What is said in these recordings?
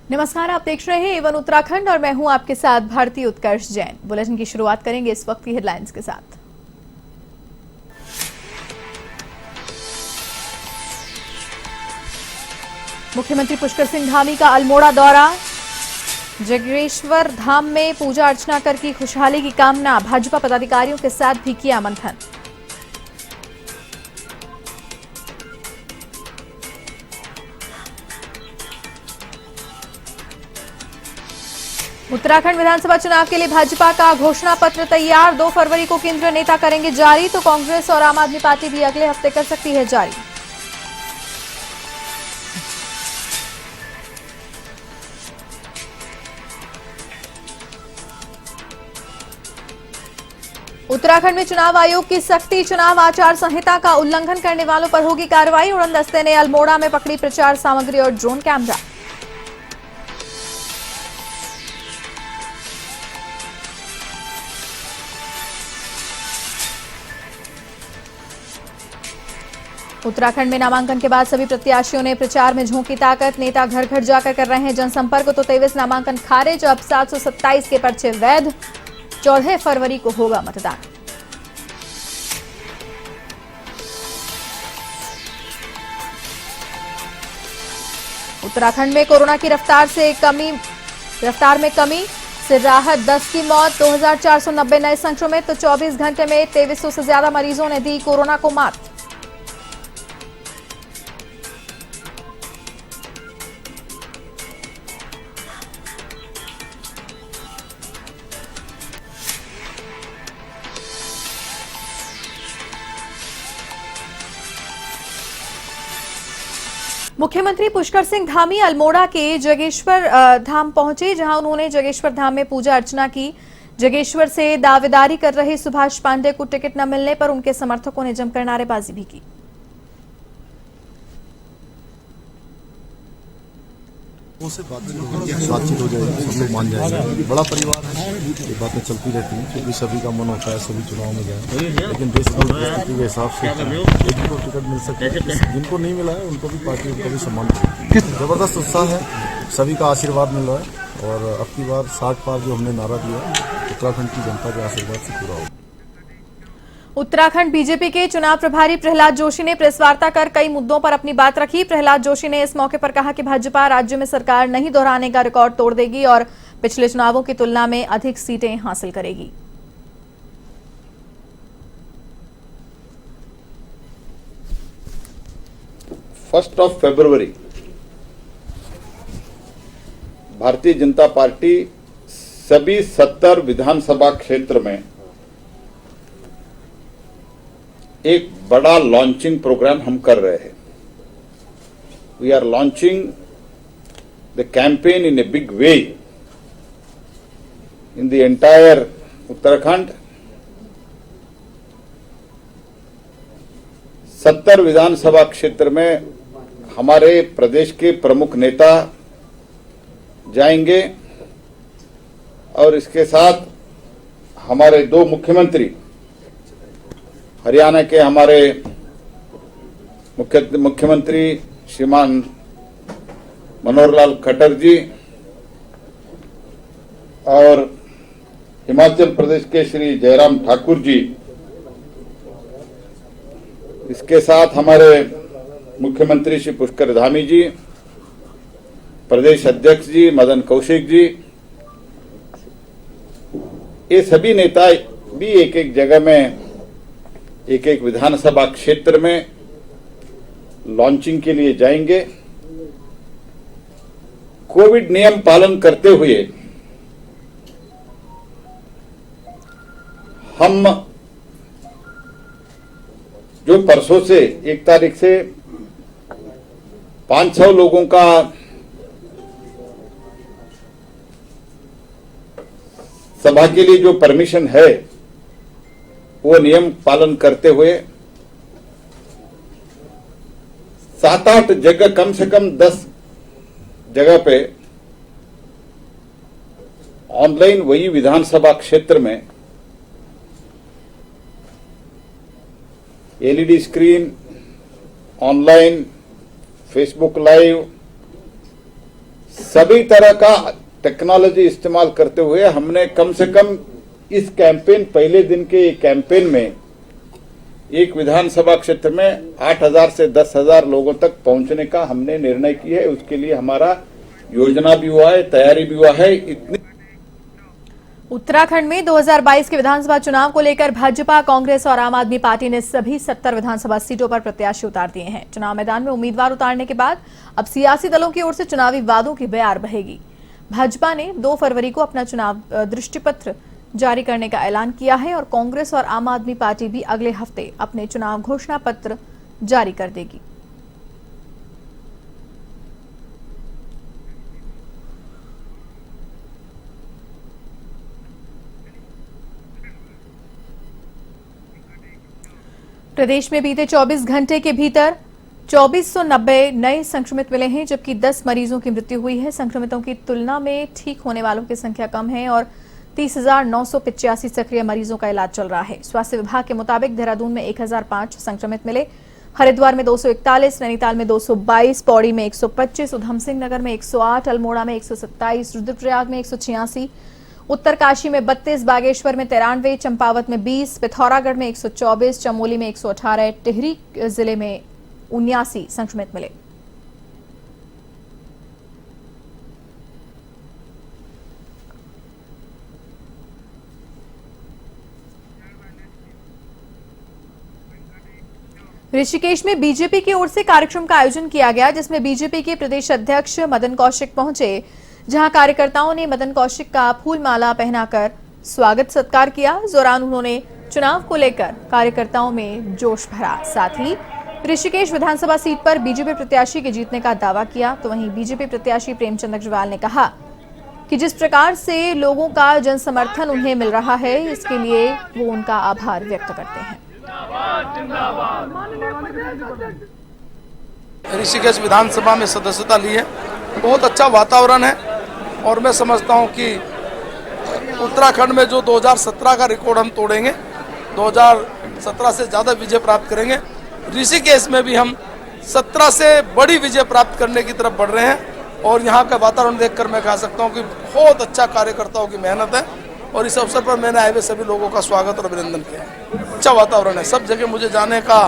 नमस्कार, आप देख रहे हैं एवन उत्तराखंड और मैं हूं आपके साथ भारती उत्कर्ष जैन। बुलेटिन की शुरुआत करेंगे इस वक्त की हेडलाइंस के साथ। मुख्यमंत्री पुष्कर सिंह धामी का अल्मोड़ा दौरा, जगेश्वर धाम में पूजा अर्चना कर की खुशहाली की कामना, भाजपा पदाधिकारियों के साथ भी किया मंथन। उत्तराखंड विधानसभा चुनाव के लिए भाजपा का घोषणा पत्र तैयार, 2 फरवरी को केंद्रीय नेता करेंगे जारी, तो कांग्रेस और आम आदमी पार्टी भी अगले हफ्ते कर सकती है जारी। उत्तराखंड में चुनाव आयोग की सख्ती, चुनाव आचार संहिता का उल्लंघन करने वालों पर होगी कार्रवाई। उड़न दस्ते ने अल्मोड़ा में पकड़ी प्रचार सामग्री और ड्रोन कैमरा। उत्तराखंड में नामांकन के बाद सभी प्रत्याशियों ने प्रचार में झोंकी ताकत, नेता घर घर जाकर कर रहे हैं जनसंपर्क, तो 23 नामांकन खारिज, अब 727 के पर्चे वैध, 14 फरवरी को होगा मतदान। उत्तराखंड में कोरोना की रफ्तार में कमी से राहत, 10 की मौत, 2490 नए संक्रमित, तो 24 घंटे में 2300 से ज्यादा मरीजों ने दी कोरोना को मात। मुख्यमंत्री पुष्कर सिंह धामी अल्मोड़ा के जगेश्वर धाम पहुंचे, जहां उन्होंने जगेश्वर धाम में पूजा अर्चना की। जगेश्वर से दावेदारी कर रहे सुभाष पांडे को टिकट न मिलने पर उनके समर्थकों ने जमकर नारेबाजी भी की। से बातचीत हो जाएगी, सब लोग मान जाएंगे। बड़ा परिवार है, ये बातें चलती रहती हैं क्योंकि सभी का मन होता है सभी चुनाव में जाए, लेकिन देश की परिस्थिति के हिसाब से एक को टिकट मिल सकता है, जिनको नहीं मिला है उनको भी पार्टी उनको भी सम्मान करती है। जबरदस्त उत्साह है, सभी का आशीर्वाद मिल रहा है और अब की बार 60 पार जो हमने नारा दिया उत्तराखंड की जनता के आशीर्वाद से पूरा होगा। उत्तराखंड बीजेपी के चुनाव प्रभारी प्रहलाद जोशी ने प्रेस वार्ता कर कई मुद्दों पर अपनी बात रखी। प्रहलाद जोशी ने इस मौके पर कहा कि भाजपा राज्य में सरकार नहीं दोहराने का रिकॉर्ड तोड़ देगी और पिछले चुनावों की तुलना में अधिक सीटें हासिल करेगी। First of February Bharatiya Janata party सभी 70 विधानसभा क्षेत्र में एक बड़ा लॉन्चिंग प्रोग्राम हम कर रहे हैं। We are launching the campaign in a big way in the entire Uttarakhand. 70 विधानसभा क्षेत्र में हमारे प्रदेश के प्रमुख नेता जाएंगे और इसके साथ हमारे 2 मुख्यमंत्री, हरियाणा के हमारे मुख्यमंत्री श्रीमान मनोहर लाल खट्टर जी और हिमाचल प्रदेश के श्री जयराम ठाकुर जी, इसके साथ हमारे मुख्यमंत्री श्री पुष्कर धामी जी, प्रदेश अध्यक्ष जी मदन कौशिक जी, ये सभी नेता भी एक एक जगह में एक एक विधानसभा क्षेत्र में लॉन्चिंग के लिए जाएंगे। कोविड नियम पालन करते हुए हम जो परसों से 1 तारीख से 500 लोगों का सभा के लिए जो परमिशन है वो नियम पालन करते हुए 7-8 जगह, कम से कम 10 जगह पे ऑनलाइन वही विधानसभा क्षेत्र में LED screen, online Facebook live, सभी तरह का टेक्नोलॉजी इस्तेमाल करते हुए हमने कम से कम इस कैंपेन, पहले दिन के कैंपेन में एक विधानसभा क्षेत्र में 8,000 से 10,000 लोगों तक पहुंचने का हमने निर्णय किया है। उसके लिए हमारा योजना भी हुआ है, तैयारी भी हुआ है। इतनी उत्तराखंड में 2022 के विधानसभा चुनाव को लेकर भाजपा, कांग्रेस और आम आदमी पार्टी ने सभी 70 विधानसभा सीटों पर प्रत्याशी उतार दिए हैं। चुनाव मैदान में उम्मीदवार उतारने के बाद अब सियासी दलों की ओर से चुनावी वादों की बयार बहेगी। भाजपा ने 2 फरवरी को अपना चुनाव दृष्टिपत्र जारी करने का ऐलान किया है और कांग्रेस और आम आदमी पार्टी भी अगले हफ्ते अपने चुनाव घोषणा पत्र जारी कर देगी। प्रदेश में बीते 24 घंटे के भीतर 2490 नए संक्रमित मिले हैं, जबकि 10 मरीजों की मृत्यु हुई है। संक्रमितों की तुलना में ठीक होने वालों की संख्या कम है और 30,985 सक्रिय मरीजों का इलाज चल रहा है। स्वास्थ्य विभाग के मुताबिक देहरादून में 1005 संक्रमित मिले, हरिद्वार में 241, नैनीताल में 222, पौड़ी में 125, उधम सिंह नगर में 108, अल्मोड़ा में 127, रुद्रप्रयाग में 186, उत्तरकाशी में 32, बागेश्वर में 93, चंपावत में 20, पिथौरागढ़ में 124, चमोली में 118, टिहरी जिले में 79 संक्रमित मिले। ऋषिकेश में बीजेपी की ओर से कार्यक्रम का आयोजन किया गया, जिसमें बीजेपी के प्रदेश अध्यक्ष मदन कौशिक पहुंचे, जहां कार्यकर्ताओं ने मदन कौशिक का फूल माला पहनाकर स्वागत सत्कार किया। इस दौरान उन्होंने चुनाव को लेकर कार्यकर्ताओं में जोश भरा। साथ ही ऋषिकेश विधानसभा सीट पर बीजेपी प्रत्याशी के जीतने का दावा किया। तो वहीं बीजेपी प्रत्याशी प्रेमचंद अग्रवाल ने कहा कि जिस प्रकार से लोगों का जन समर्थन उन्हें मिल रहा है, इसके लिए वो उनका आभार व्यक्त करते हैं। ऋषिकेश विधानसभा में सदस्यता ली है, बहुत अच्छा वातावरण है और मैं समझता हूं कि उत्तराखंड में जो 2017 का रिकॉर्ड हम तोड़ेंगे, 2017 से ज़्यादा विजय प्राप्त करेंगे। ऋषिकेश में भी हम 17 से बड़ी विजय प्राप्त करने की तरफ बढ़ रहे हैं और यहाँ का वातावरण देखकर मैं कह सकता हूँ कि बहुत अच्छा कार्यकर्ताओं की मेहनत है और इस अवसर पर मैंने आए हुए सभी लोगों का स्वागत और अभिनंदन किया है। अच्छा वातावरण है, सब जगह मुझे जाने का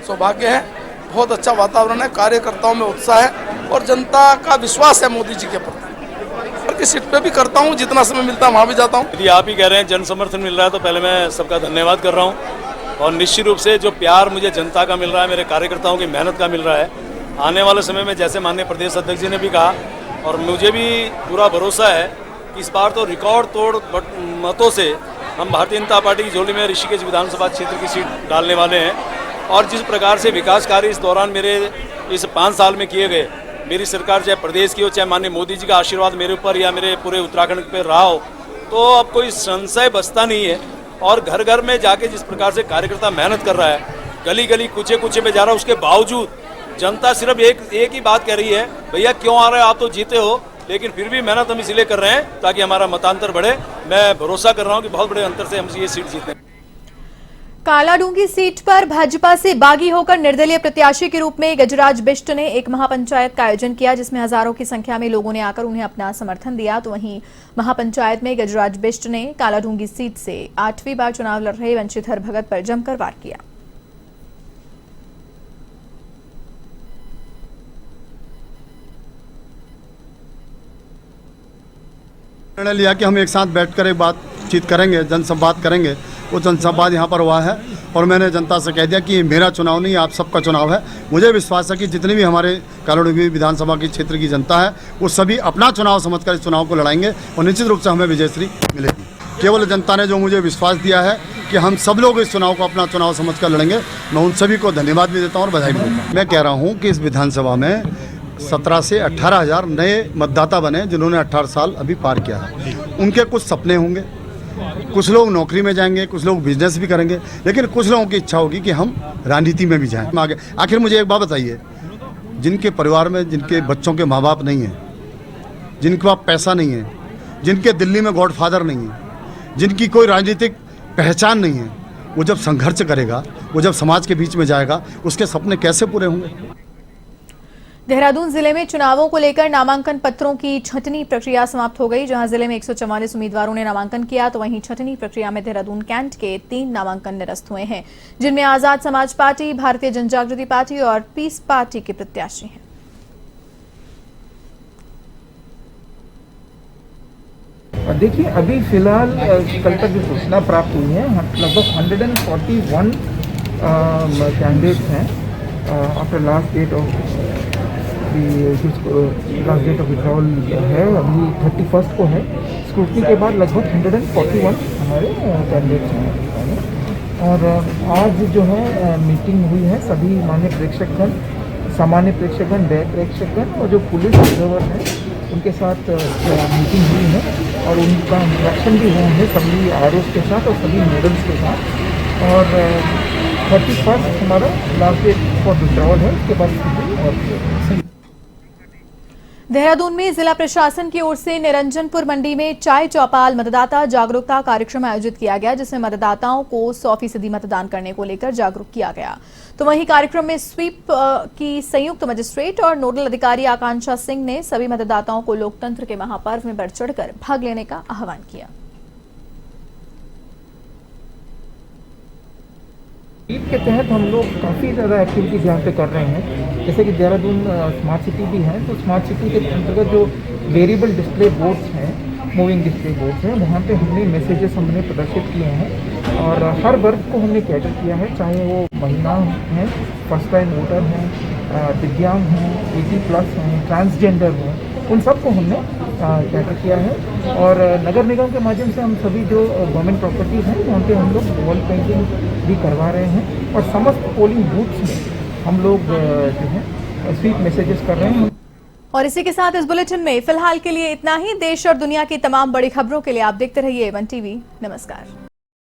सौभाग्य है। बहुत अच्छा वातावरण है, कार्यकर्ताओं में उत्साह है और जनता का विश्वास है मोदी जी के प्रति। की सीट पे भी करता हूँ, जितना समय मिलता है वहाँ भी जाता हूँ। यदि आप ही कह रहे हैं जन समर्थन मिल रहा है तो पहले मैं सबका धन्यवाद कर रहा हूँ और निश्चित रूप से जो प्यार मुझे जनता का मिल रहा है, मेरे कार्यकर्ताओं की मेहनत का मिल रहा है, आने वाले समय में जैसे माननीय प्रदेश अध्यक्ष जी ने भी कहा और मुझे भी पूरा भरोसा है कि इस बार तो रिकॉर्ड तोड़ मतों से हम भारतीय जनता पार्टी की झोली में ऋषिकेश विधानसभा क्षेत्र की सीट डालने वाले हैं। और जिस प्रकार से विकास कार्य इस दौरान मेरे इस 5 साल में किए गए, मेरी सरकार चाहे प्रदेश की हो, चाहे माननीय मोदी जी का आशीर्वाद मेरे ऊपर या मेरे पूरे उत्तराखंड पर रहा हो, तो अब कोई संशय बचता नहीं है। और घर घर में जाके जिस प्रकार से कार्यकर्ता मेहनत कर रहा है, गली गली कूचे कूचे में जा रहा है, उसके बावजूद जनता सिर्फ एक ही बात कह रही है, भैया क्यों आ रहे हो, आप तो जीते हो, लेकिन फिर भी मेहनत हम इसलिए कर रहे हैं ताकि हमारा मतांतर बढ़े। मैं भरोसा कर रहा हूं कि बहुत बड़े अंतर से हम ये सीट जीतें। कालाडूंगी सीट पर भाजपा से बागी होकर निर्दलीय प्रत्याशी के रूप में गजराज बिष्ट ने एक महापंचायत का आयोजन किया, जिसमें हजारों की संख्या में लोगों ने आकर उन्हें अपना समर्थन दिया। तो वहीं महापंचायत में गजराज बिष्ट ने कालाडूंगी सीट से 8वीं बार चुनाव लड़ रहे वंशीधर भगत पर जमकर वार किया। निर्णय लिया कि हम एक साथ बैठकर एक बातचीत करेंगे, जनसंवाद करेंगे। वो जनसंवाद यहाँ पर हुआ है और मैंने जनता से कह दिया कि ये मेरा चुनाव नहीं, आप सबका चुनाव है। मुझे विश्वास है कि जितनी भी हमारे कालाडूंगी विधानसभा की क्षेत्र की जनता है, वो सभी अपना चुनाव समझकर इस चुनाव को लड़ाएंगे और निश्चित रूप से हमें विजयश्री मिलेगी। केवल जनता ने जो मुझे विश्वास दिया है कि हम सब लोग इस चुनाव को अपना चुनाव समझकर लड़ेंगे, मैं उन सभी को धन्यवाद भी देता हूँ और बधाई भी देता हूँ। मैं कह रहा हूँ कि इस विधानसभा में 17 से 18,000 नए मतदाता बने, जिन्होंने 18 साल अभी पार किया है। उनके कुछ सपने होंगे, कुछ लोग नौकरी में जाएंगे, कुछ लोग बिजनेस भी करेंगे, लेकिन कुछ लोगों की इच्छा होगी कि हम राजनीति में भी जाएं आगे। आखिर मुझे एक बात बताइए, जिनके परिवार में जिनके बच्चों के माँ बाप नहीं हैं, जिनके पास पैसा नहीं है, जिनके दिल्ली में गॉडफादर नहीं है, जिनकी कोई राजनीतिक पहचान नहीं है, वो जब संघर्ष करेगा, वो जब समाज के बीच में जाएगा, उसके सपने कैसे पूरे होंगे? देहरादून जिले में चुनावों को लेकर नामांकन पत्रों की छंटनी प्रक्रिया समाप्त हो गई। जहां जिले में 144 उम्मीदवारों ने नामांकन किया, तो वहीं छंटनी प्रक्रिया में देहरादून कैंट के 3 नामांकन निरस्त हुए हैं, जिनमें आजाद समाज पार्टी, भारतीय जनजागृति पार्टी और पीस पार्टी के प्रत्याशी हैं। देखिए, अभी फिलहाल कल तक जो सूचना प्राप्त हुई है, लगभग 141 कैंडिडेट्स हैं after last date of withdrawal है, अभी 31 को है। स्क्रूटनी के बाद लगभग 141 हमारे कैंडिडेट्स हैं। और आज जो है मीटिंग हुई है, सभी मान्य प्रेक्षकगण, सामान्य प्रेक्षकगण, व्यय प्रेक्षकगण और जो पुलिस ऑब्जर्वर हैं उनके साथ मीटिंग हुई है और उनका इंटरेक्शन भी हुआ है सभी आरओस के साथ और सभी मॉडल्स के साथ। और 31 हमारा लास्ट डेट फॉर विड्रॉल है, उसके बाद और देहरादून में जिला प्रशासन की ओर से निरंजनपुर मंडी में चाय चौपाल मतदाता जागरूकता कार्यक्रम आयोजित किया गया, जिसमें मतदाताओं को 100% मतदान करने को लेकर जागरूक किया गया। तो वहीं कार्यक्रम में स्वीप की संयुक्त मजिस्ट्रेट और नोडल अधिकारी आकांक्षा सिंह ने सभी मतदाताओं को लोकतंत्र के महापर्व में बढ़ चढ़कर भाग लेने का आह्वान किया। स्वीप के तहत हम लोग काफ़ी ज़्यादा एक्टिविटीज़ यहाँ पे कर रहे हैं, जैसे कि देहरादून स्मार्ट सिटी भी है, तो स्मार्ट सिटी के अंतर्गत जो वेरिएबल डिस्प्ले बोर्ड्स हैं, मूविंग डिस्प्ले बोर्ड्स हैं, वहाँ पे हमने मैसेजेस हमने प्रदर्शित किए हैं और हर वर्ग को हमने कैटर किया है, चाहे वो महिला हैं, फर्स्ट टाइम वोटर हैं, दिव्यांग हैं, 80+ हैं, ट्रांसजेंडर हैं, उन सबको हमने कैटर किया है। और नगर निगम के माध्यम से हम सभी जो गवर्नमेंट प्रॉपर्टीज़ हैं वहाँ पे हम लोग वॉल पेंटिंग भी करवा रहे हैं और समस्त पोलिंग बूथ्स में हम लोग जो है स्वीप मैसेजेस कर रहे हैं। और इसी के साथ इस बुलेटिन में फिलहाल के लिए इतना ही। देश और दुनिया की तमाम बड़ी खबरों के लिए आप देखते रहिए वन टीवी। नमस्कार।